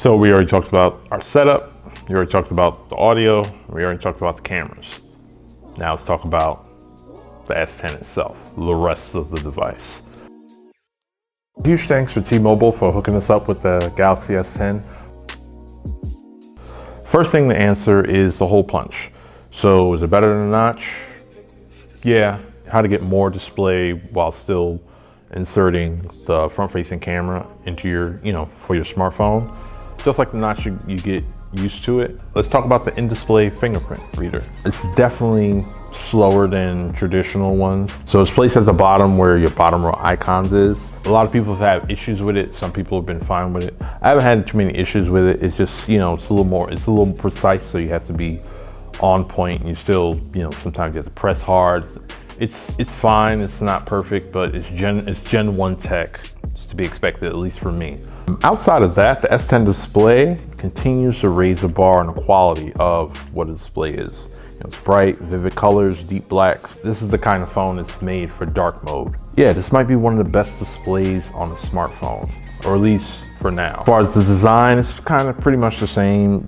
So we already talked about our setup, we already talked about the audio, we already talked about the cameras. Now let's talk about the S10 itself, the rest of the device. Huge thanks to T-Mobile for hooking us up with the Galaxy S10. First thing to answer is the hole punch. So is it better than a notch? Yeah. How to get more display while still inserting the front-facing camera into your, for your smartphone. Just like the notch, you get used to it. Let's talk about the in-display fingerprint reader. It's definitely slower than traditional ones. So it's placed at the bottom where your bottom row icons is. A lot of people have had issues with it. Some people have been fine with it. I haven't had too many issues with it. It's just, it's a little precise, so you have to be on point, and you still, sometimes you have to press hard. It's fine, it's not perfect, but it's Gen 1 tech. It's to be expected, at least for me. Outside of that, the S10 display continues to raise the bar on the quality of what a display is. It's bright, vivid colors, deep blacks. This is the kind of phone that's made for dark mode. Yeah, this might be one of the best displays on a smartphone, or at least for now. As far as the design, it's kind of pretty much the same,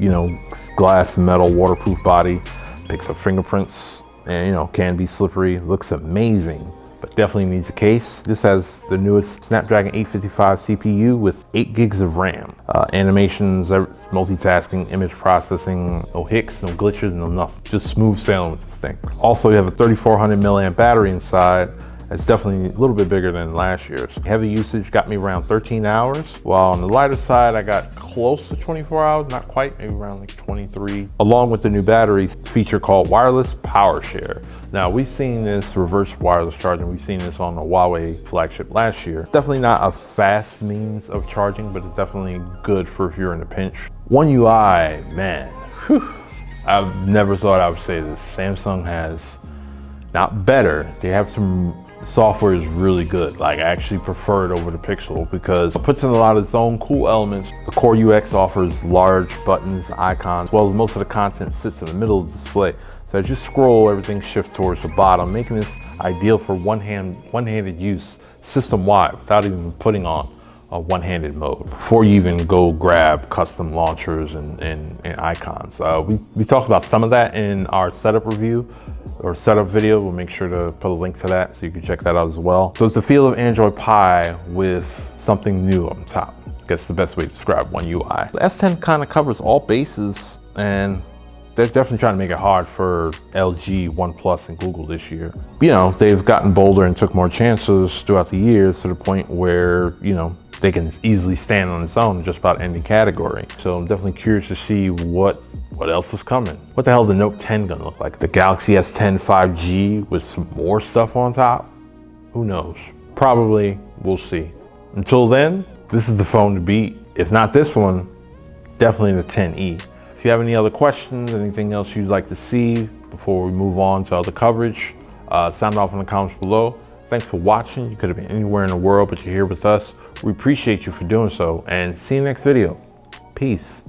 glass, metal, waterproof body, picks up fingerprints, and can be slippery. Looks amazing, but definitely needs a case. This has the newest Snapdragon 855 CPU with 8 gigs of RAM. Animations, multitasking, image processing, no hicks, no glitches, no nothing. Just smooth sailing with this thing. Also, you have a 3400 milliamp battery inside. It's definitely a little bit bigger than last year's. Heavy usage got me around 13 hours, while on the lighter side, I got close to 24 hours, not quite, maybe around like 23. Along with the new battery feature called Wireless Power Share. Now, we've seen this reverse wireless charging. We've seen this on the Huawei flagship last year. It's definitely not a fast means of charging, but it's definitely good for if you're in a pinch. One UI, man, whew, I've never thought I would say this. Samsung has, not better, they have some software is really good. Like, I actually prefer it over the Pixel because it puts in a lot of its own cool elements. The core UX offers large buttons, icons, as well as most of the content sits in the middle of the display. So as you scroll, everything shifts towards the bottom, making this ideal for one-handed use system-wide without even putting on a one-handed mode before you even go grab custom launchers and icons. We talked about some of that in our setup review or setup video. We'll make sure to put a link to that so you can check that out as well. So it's the feel of Android Pie with something new on top. I guess the best way to describe One UI. The S10 kind of covers all bases, and they're definitely trying to make it hard for LG, OnePlus, and Google this year. They've gotten bolder and took more chances throughout the years to the point where, they can easily stand on its own in just about any category. So I'm definitely curious to see what else is coming. What the hell is the Note 10 gonna look like? The Galaxy S10 5G with some more stuff on top? Who knows? Probably, we'll see. Until then, this is the phone to beat. If not this one, definitely the 10e. If you have any other questions, anything else you'd like to see before we move on to other coverage, sound off in the comments below. Thanks for watching. You could have been anywhere in the world, but you're here with us. We appreciate you for doing so, and see you next video. Peace.